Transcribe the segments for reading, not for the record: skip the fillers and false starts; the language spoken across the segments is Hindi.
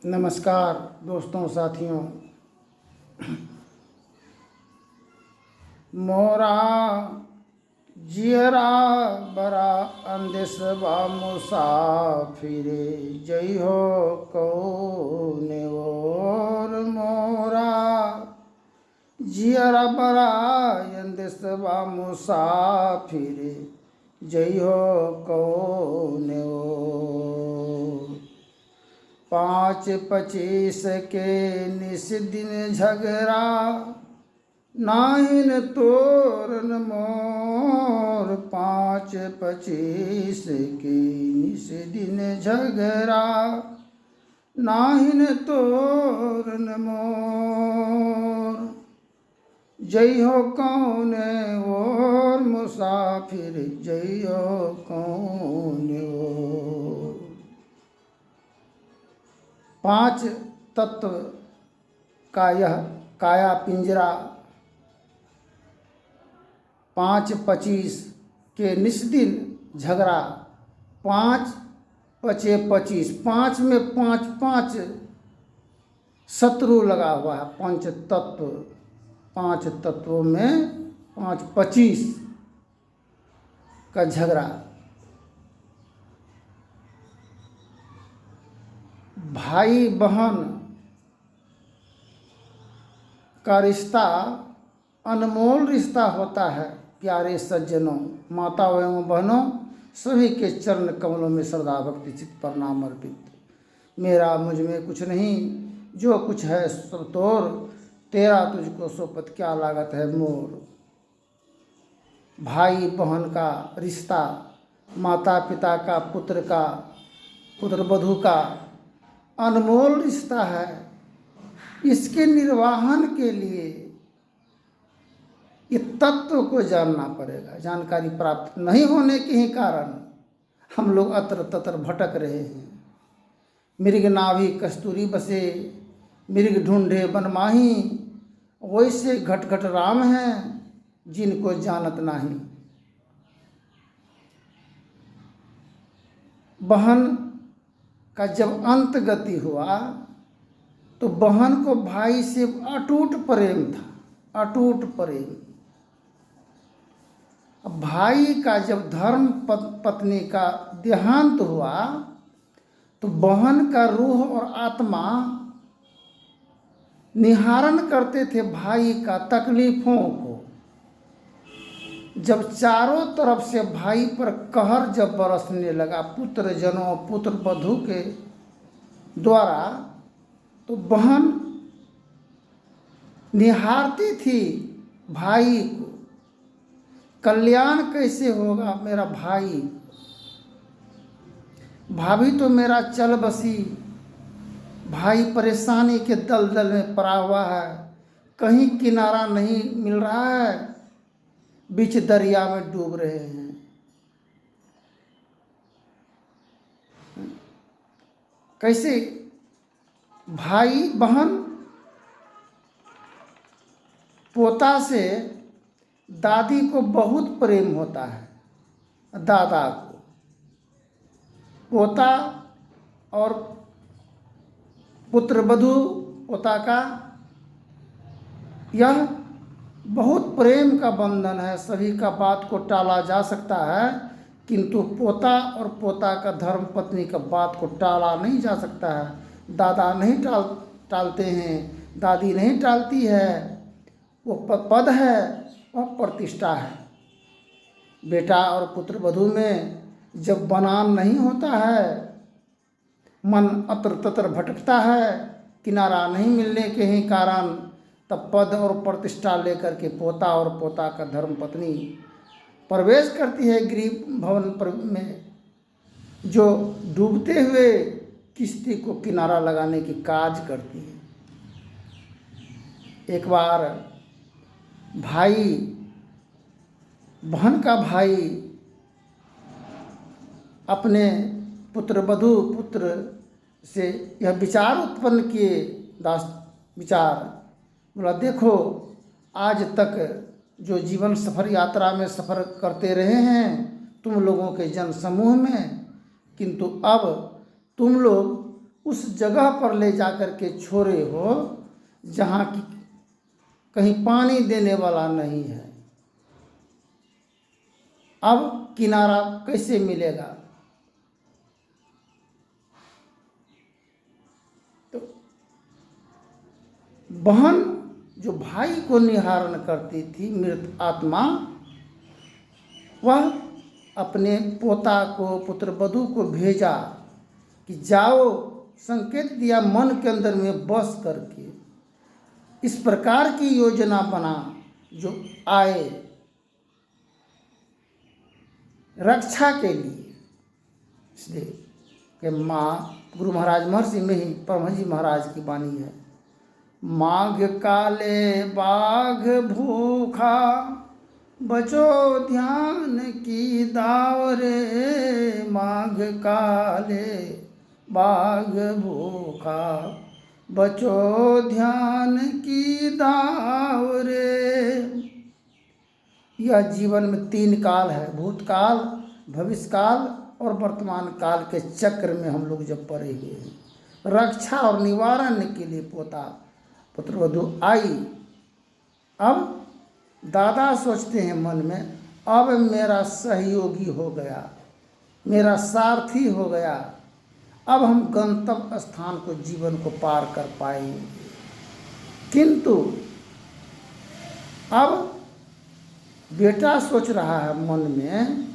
नमस्कार दोस्तों साथियों। मोरा जियरा बरा अंदेशवा मुसाफिरे जई हो कौने और मोरा जियरा बरा अंदेशवा मुसाफिरे जई हो कौने और 5-25 के निस दिन झगड़ा नाहिन तोरन मोर 5-25 के निस दिन झगड़ा नाहिन तोरन मोर जई हो कौन और मुसाफिर जई हो कौन और। 5 तत्व का यह काया पिंजरा 5-25 के निस्दिन झगड़ा 5-5-25 5 में 5-5 शत्रु लगा हुआ है। 5 तत्व 5 तत्वों में 5-25 का झगड़ा। भाई बहन का रिश्ता अनमोल रिश्ता होता है। प्यारे सज्जनों, माताओं एवं बहनों, सभी के चरण कमलों में श्रद्धा भक्ति चित्त प्रणाम अर्पित। मेरा मुझ में कुछ नहीं, जो कुछ है सब तोर, तेरा तुझको सोपत क्या लागत है मोर। भाई बहन का रिश्ता, माता पिता का पुत्र वधू का अनमोल रिश्ता है। इसके निर्वाहन के लिए इस तत्व को जानना पड़ेगा। जानकारी प्राप्त नहीं होने के ही कारण हम लोग अत्र तत्र भटक रहे हैं। मृग नाभि कस्तूरी बसे, मृग ढूंढे बनमाही, वैसे घट घट राम हैं जिनको जानत नाही। बहन का जब अंत गति हुआ तो बहन को भाई से अटूट प्रेम था, अटूट प्रेम। अब भाई का जब धर्म पत्नी का देहांत हुआ तो बहन का रूह और आत्मा निहारण करते थे भाई का तकलीफों को। जब चारों तरफ से भाई पर कहर जब बरसने लगा पुत्र जनों पुत्र वधू के द्वारा, तो बहन निहारती थी भाई को, कल्याण कैसे होगा मेरा भाई। भाभी तो मेरा चल बसी, भाई परेशानी के दलदल में पड़ा हुआ है, कहीं किनारा नहीं मिल रहा है, बीच दरिया में डूब रहे हैं। कैसे भाई बहन पोता से दादी को बहुत प्रेम होता है, दादा को। पोता और पुत्र वधू पोता का यह बहुत प्रेम का बंधन है। सभी का बात को टाला जा सकता है, किंतु पोता और पोता का धर्म पत्नी का बात को टाला नहीं जा सकता है। दादा नहीं टालते हैं, दादी नहीं टालती है। वो पद है और प्रतिष्ठा है। बेटा और पुत्र वधू में जब बनान नहीं होता है, मन अत्र तत्र भटकता है, किनारा नहीं मिलने के ही कारण, तब पद और प्रतिष्ठा लेकर के पोता और पोता का धर्म पत्नी प्रवेश करती है गृह भवन में, जो डूबते हुए किश्ती को किनारा लगाने की काज करती है। एक बार भाई बहन का भाई अपने पुत्र से यह विचार उत्पन्न किए, विचार बोला, देखो आज तक जो जीवन सफर यात्रा में सफ़र करते रहे हैं तुम लोगों के जन समूह में, किंतु अब तुम लोग उस जगह पर ले जाकर के छोड़े हो जहाँ की कहीं पानी देने वाला नहीं है। अब किनारा कैसे मिलेगा? तो बहन जो भाई को निहारण करती थी, मृत आत्मा, वह अपने पोता को, पुत्रवधू को भेजा कि जाओ, संकेत दिया मन के अंदर में बस करके इस प्रकार की योजना बना जो आए रक्षा के लिए। इसलिए कि माँ गुरु महाराज महर्षि में ही परमहंस जी महाराज की वाणी है, माघ काले बाघ भूखा, बचो ध्यान की दाव रे। माघ काले बाघ भूखा, बचो ध्यान की दाव रे। यह जीवन में 3 काल है, भूतकाल, भविष्यकाल और वर्तमान काल के चक्र में हम लोग जब पड़े हुए हैं। रक्षा और निवारण के लिए पोता पुत्रवधू आई। अब दादा सोचते हैं मन में, अब मेरा सहयोगी हो गया, मेरा सारथी हो गया, अब हम गंतव्य स्थान को, जीवन को पार कर पाएंगे। किंतु अब बेटा सोच रहा है मन में,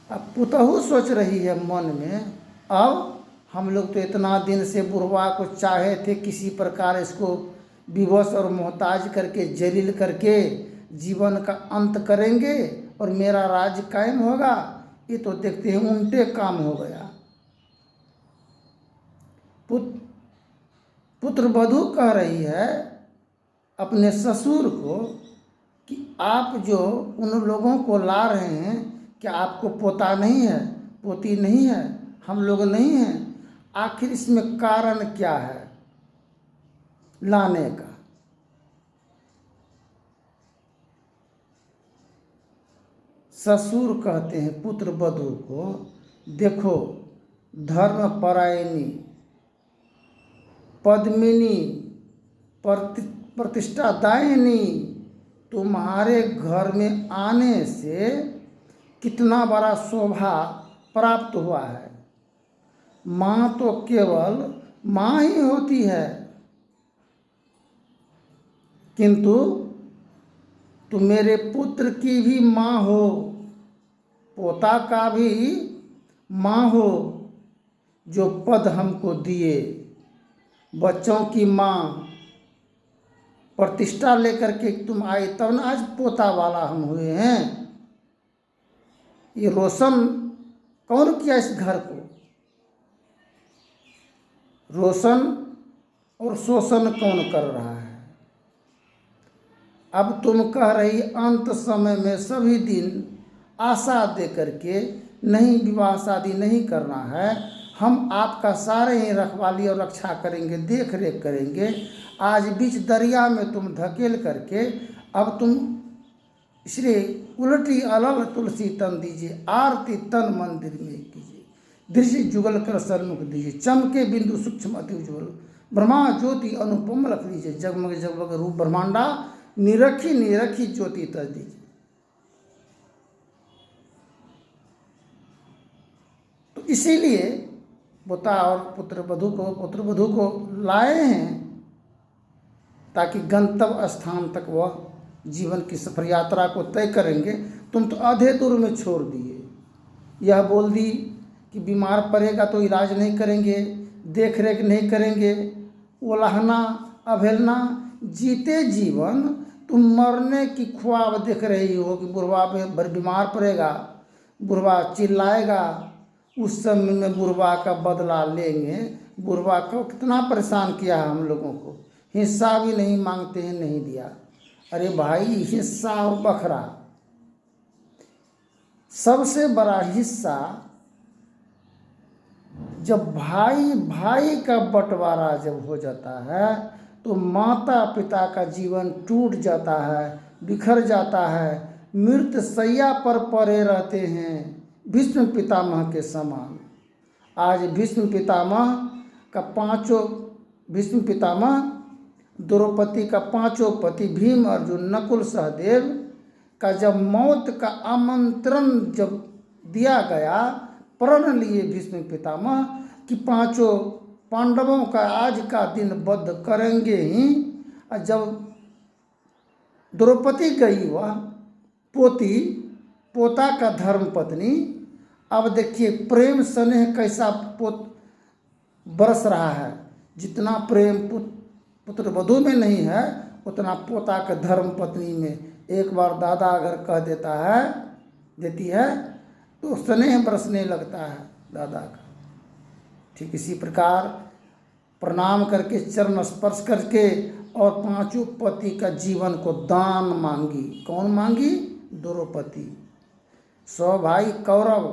अब पुतहू सोच रही है मन में, अब हम लोग तो इतना दिन से बुढ़वा को चाहे थे, किसी प्रकार इसको विवश और मोहताज करके, जलील करके जीवन का अंत करेंगे और मेरा राज्य कायम होगा। ये तो देखते हैं उल्टे काम हो गया। पुत्रवधू कह रही है अपने ससुर को कि आप जो उन लोगों को ला रहे हैं, क्या आपको पोता नहीं है, पोती नहीं है, हम लोग नहीं हैं? आखिर इसमें कारण क्या है लाने का? ससुर कहते हैं पुत्रवधू को, देखो धर्म परायणी, पद्मिनी, प्रतिष्ठादायिनी, तुम्हारे घर में आने से कितना बड़ा शोभा प्राप्त हुआ है। माँ तो केवल माँ ही होती है, किंतु तुम मेरे पुत्र की भी माँ हो, पोता का भी माँ हो, जो पद हमको दिए, बच्चों की माँ, प्रतिष्ठा लेकर के तुम आए, तब ना आज पोता वाला हम हुए हैं। ये रोशन कौन किया इस घर को? रोशन और शोषण कौन कर रहा है? अब तुम कह रही अंत समय में सभी दिन आशा दे करके, नहीं विवाह शादी नहीं करना है, हम आपका सारे ही रखवाली और रक्षा करेंगे, देख रेख करेंगे। आज बीच दरिया में तुम धकेल करके अब तुम, इसलिए उलटी अलल तुलसी तन दीजिए, आरती तन मंदिर में कीजिए, दृष्टि जुगल कर सन्मुख दीजिए, चमके बिंदु सूक्ष्म अति उज्ज्वल, ब्रह्मा ज्योति अनुपम रख दीजिए, जगमग जगमग रूप ब्रह्मांडा, निरखी निरखी ज्योति तज दीजिए। तो इसीलिए पोता और पुत्रवधू को लाए हैं, ताकि गंतव्य स्थान तक वह जीवन की सफर यात्रा को तय करेंगे। तुम तो आधे दूर में छोड़ दिए। यह बोल दी कि बीमार पड़ेगा तो इलाज नहीं करेंगे, देख रेख नहीं करेंगे, उलाहना अवहेलना, जीते जीवन तुम मरने की ख्वाब देख रही हो कि बुढ़वा बीमार पड़ेगा, बुढ़वा चिल्लाएगा, उस समय में बुढ़वा का बदला लेंगे। बुढ़वा को कितना परेशान किया है हम लोगों को, हिस्सा भी नहीं मांगते हैं, नहीं दिया। अरे भाई, हिस्सा और बखरा, सबसे बड़ा हिस्सा जब भाई भाई का बंटवारा जब हो जाता है तो माता पिता का जीवन टूट जाता है, बिखर जाता है, मृत शैया पर पड़े रहते हैं भीष्म पितामह के समान। आज भीष्म पितामह का पांचों भीष्म पितामह, द्रौपदी का पांचों पति भीम, अर्जुन, नकुल, सहदेव का जब मौत का आमंत्रण जब दिया गया, प्रण लिए भीष्म पितामह कि पांचों पांडवों का आज का दिन वध करेंगे ही। और जब द्रौपदी गई वह पोती, पोता का धर्म पत्नी, अब देखिए प्रेम स्नेह कैसा बरस रहा है। जितना प्रेम पुत्र वधू में नहीं है, उतना पोता के धर्म पत्नी में। एक बार दादा अगर कह देती है तो स्नेह बरसने लगता है दादा का। ठीक इसी प्रकार प्रणाम करके, चरण स्पर्श करके और पांचों पति का जीवन को दान मांगी। कौन मांगी? द्रौपदी। 100 भाई कौरव,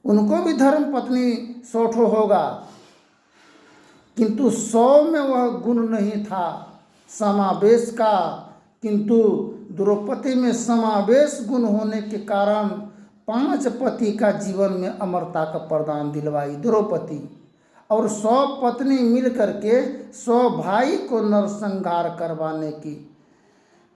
उनको भी धर्म पत्नी 100 होगा, किंतु 100 में वह गुण नहीं था समावेश का। किंतु द्रौपदी में समावेश गुण होने के कारण 5 पति का जीवन में अमरता का प्रदान दिलवाई द्रौपदी। और 100 पत्नी मिल करके 100 भाई को नरसंहार करवाने की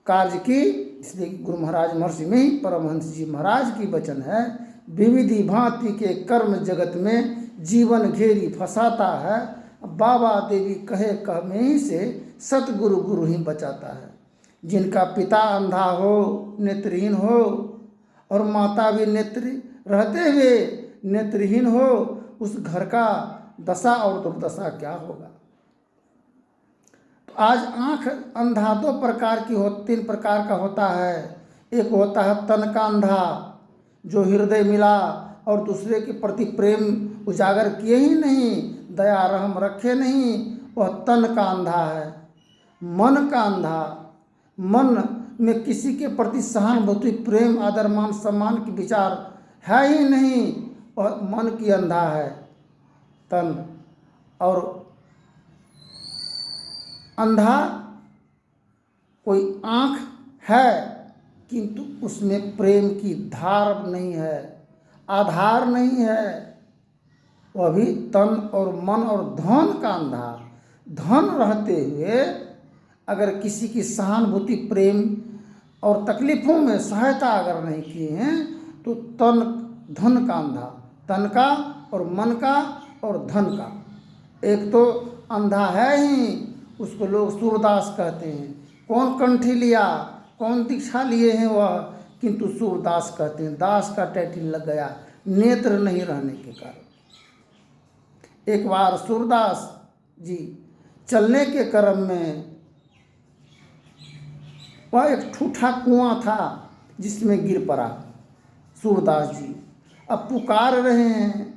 कार्य की। इसलिए गुरु महाराज महर्षि में ही परमहंस जी महाराज की वचन है, विविधि भांति के कर्म जगत में जीवन घेरी फंसाता है, बाबा देवी कहे कह में ही से सतगुरु गुरु ही बचाता है। जिनका पिता अंधा हो, नेत्रहीन हो, और माता भी नेत्र रहते हुए नेत्रहीन हो, उस घर का दशा और दुर्दशा क्या होगा। तो आज आंख अंधा 2 प्रकार की 3 प्रकार का होता है। एक होता है तन का अंधा, जो हृदय मिला और दूसरे के प्रति प्रेम उजागर किए ही नहीं, दया रहम रखे नहीं, वह तन का अंधा है। मन का अंधा, मन में किसी के प्रति सहानुभूति, प्रेम, आदर, मान, सम्मान के विचार है ही नहीं, और मन की अंधा है तन। और अंधा कोई आँख है किंतु उसमें प्रेम की धार नहीं है, आधार नहीं है, वह भी तन और मन और धन का अंधा। धन रहते हुए अगर किसी की सहानुभूति, प्रेम और तकलीफ़ों में सहायता अगर नहीं किए हैं तो धन का अंधा, तन का और मन का और धन का। एक तो अंधा है ही, उसको लोग सूरदास कहते हैं। कौन कंठी लिया, कौन दीक्षा लिए हैं वह, किंतु सूरदास कहते हैं। दास का टाइटल लग गया नेत्र नहीं रहने के कारण। एक बार सूरदास जी चलने के क्रम में, वह एक ठूठा कुआं था जिसमें गिर पड़ा सूरदास जी। अब पुकार रहे हैं,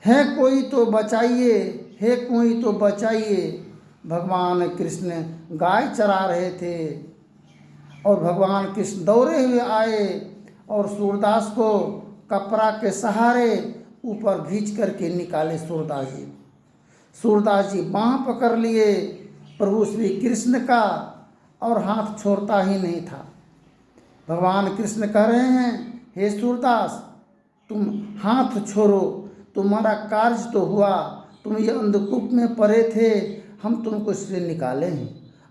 है कोई तो बचाइए, है कोई तो बचाइए। भगवान कृष्ण गाय चरा रहे थे और भगवान कृष्ण दौड़े हुए आए और सूरदास को कपड़ा के सहारे ऊपर खींच करके निकाले सूरदास जी। सूरदास जी बाँह पकड़ लिए प्रभु श्री कृष्ण का और हाथ छोड़ता ही नहीं था। भगवान कृष्ण कह रहे हैं, हे सूरदास तुम हाथ छोड़ो, तुम्हारा कार्य तो हुआ, तुम ये अंधकूप में पड़े थे, हम तुमको इससे निकाले हैं,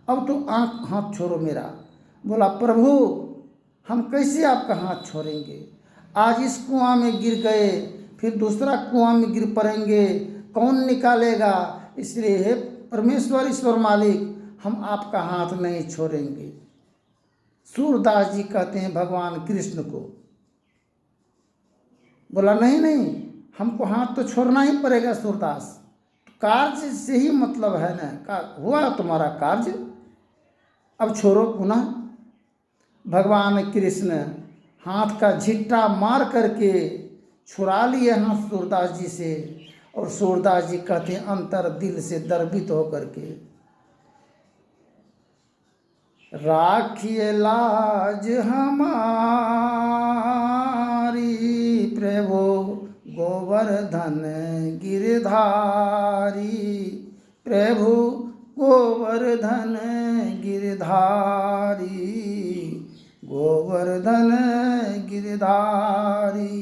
अब तुम हाथ छोड़ो मेरा। बोला प्रभु हम कैसे आपका हाथ छोड़ेंगे, आज इस कुआं में गिर गए, फिर दूसरा कुआं में गिर पड़ेंगे, कौन निकालेगा। इसलिए हे परमेश्वर, ईश्वर मालिक, हम आपका हाथ नहीं छोड़ेंगे। सूरदास जी कहते हैं भगवान कृष्ण को, बोला नहीं नहीं, हमको हाथ तो छोड़ना ही पड़ेगा सूरदास, कार्य से ही मतलब है ना, हुआ तुम्हारा कार्य, अब छोड़ो पुनः। भगवान कृष्ण हाथ का झिट्टा मार करके छुड़ा लिए हाथ सूरदास जी से, और सूरदास जी कहते हैं अंतर दिल से दर्पित होकर के, राखिए लाज हमारी प्रभु गोवर्धन गिरधारी, प्रभु गोवर्धन गिरधारी, गोवर्धन गिरधारी।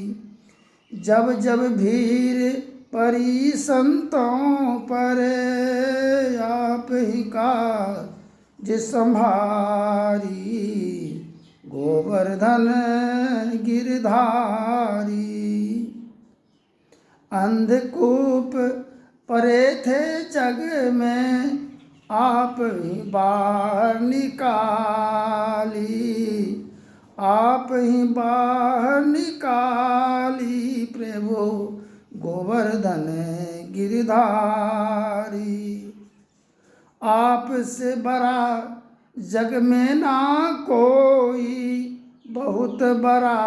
जब जब भीड़ परी संतों पर आप ही काज संभारी, गोवर्धन गिरधारी। अंधकूप परे थे जग में, आप ही बाहर निकाली, आप ही बाहर निकाली प्रभु गोवर्धन गिरधारी। आपसे बड़ा जग में ना कोई, बहुत बड़ा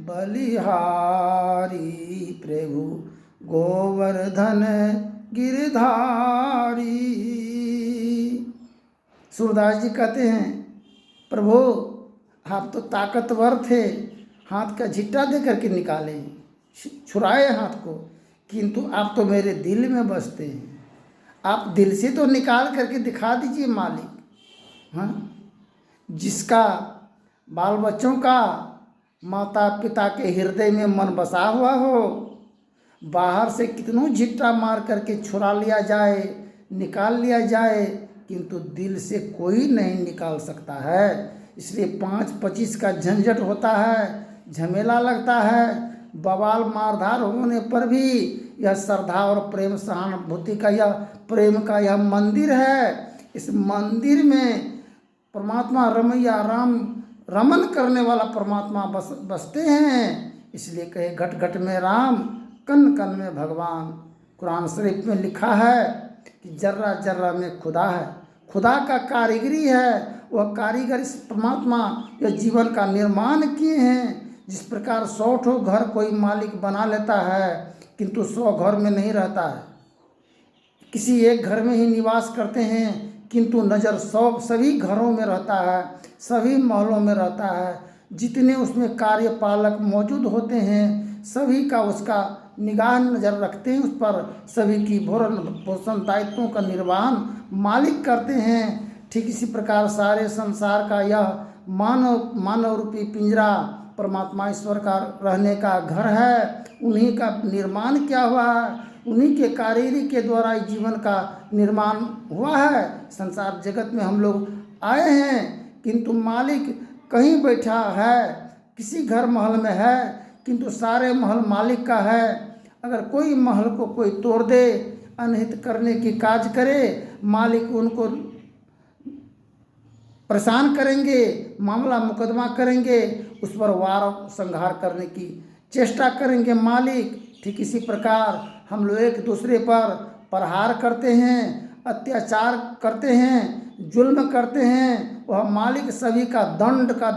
बलिहारी प्रभु गोवर्धन गिरधारी। सूरदास जी कहते हैं, प्रभु आप तो ताकतवर थे, हाथ का झिट्टा दे करके निकाले, छुड़ाए हाथ को, किंतु आप तो मेरे दिल में बसते हैं। आप दिल से तो निकाल करके दिखा दीजिए मालिक। हाँ, जिसका बाल बच्चों का माता पिता के हृदय में मन बसा हुआ हो, बाहर से कितनों झिट्टा मार करके छुड़ा लिया जाए, निकाल लिया जाए, किंतु दिल से कोई नहीं निकाल सकता है। इसलिए 5-25 का झंझट होता है, झमेला लगता है। बवाल मारधार होने पर भी यह श्रद्धा और प्रेम सहानुभूति का, यह प्रेम का यह मंदिर है। इस मंदिर में परमात्मा रमैया राम रमन करने वाला परमात्मा बसते हैं। इसलिए कहे घट घट में राम, कन कन में भगवान। कुरान शरीफ में लिखा है कि जर्रा जर्रा में खुदा है। खुदा का कारीगरी है, वह कारीगर इस परमात्मा या जीवन का निर्माण किए हैं। जिस प्रकार 100 घर कोई मालिक बना लेता है, किंतु 100 घर में नहीं रहता है। किसी एक घर में ही निवास करते हैं, किंतु नज़र सभी घरों में रहता है, सभी महलों में रहता है। जितने उसमें कार्यपालक मौजूद होते हैं, सभी का उसका निगाह नज़र रखते हैं, उस पर सभी की भरण पोषण दायित्वों का निर्वहन मालिक करते हैं। ठीक इसी प्रकार सारे संसार का यह मानव रूपी पिंजरा परमात्मा ईश्वर का रहने का घर है। उन्हीं का निर्माण क्या हुआ है, उन्हीं के कारीगरी के द्वारा जीवन का निर्माण हुआ है। संसार जगत में हम लोग आए हैं, किंतु मालिक कहीं बैठा है, किसी घर महल में है, किंतु सारे महल मालिक का है। अगर कोई महल को कोई तोड़ दे, अनहित करने की काज करे, मालिक उनको परेशान करेंगे, मामला मुकदमा करेंगे, उस पर वार संहार करने की चेष्टा करेंगे मालिक। ठीक इसी प्रकार हम लोग एक दूसरे पर प्रहार करते हैं, अत्याचार करते हैं, जुल्म करते हैं। वह मालिक सभी का दंड का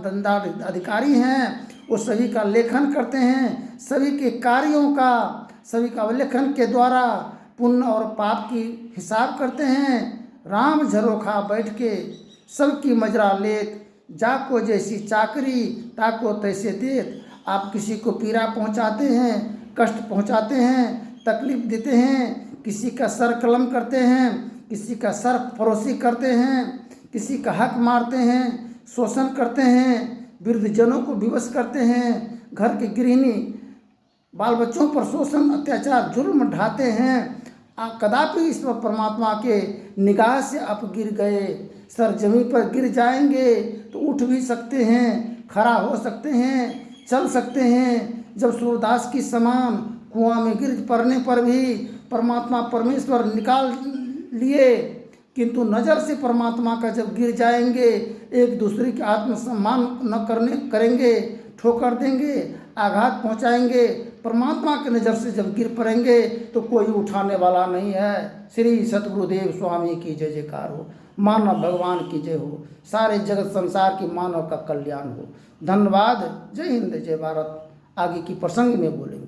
दंडाधिकारी हैं। वो सभी का लेखन करते हैं, सभी के कार्यों का, सभी का अवलेखन के द्वारा पुण्य और पाप की हिसाब करते हैं। राम झरोखा बैठ के सबकी मजरा लेत, जाको जैसी चाकरी ताको तैसे देत। आप किसी को पीड़ा पहुंचाते हैं, कष्ट पहुंचाते हैं, तकलीफ देते हैं, किसी का सर कलम करते हैं, किसी का सर फरोशी करते हैं, किसी का हक मारते हैं, शोषण करते हैं, वृद्धजनों को विवश करते हैं, घर की गृहिणी बाल बच्चों पर शोषण अत्याचार जुल्म ढाते हैं। कदापि इस परमात्मा के निगाह से आप गिर गए, सर जमीन पर गिर जाएंगे तो उठ भी सकते हैं, खड़ा हो सकते हैं, चल सकते हैं। जब सूरदास की समान कुआं में गिर पड़ने पर भी परमात्मा परमेश्वर निकाल लिए, किंतु नज़र से परमात्मा का जब गिर जाएंगे, एक दूसरे के आत्मसम्मान न करेंगे, ठोकर देंगे, आघात पहुंचाएंगे, परमात्मा की नज़र से जब गिर पड़ेंगे तो कोई उठाने वाला नहीं है। श्री सतगुरुदेव स्वामी की जय जयकार हो, मानव भगवान की जय हो, सारे जगत संसार की मानव का कल्याण हो। धन्यवाद। जय हिंद, जय भारत। आगे की प्रसंग में बोलेंगे।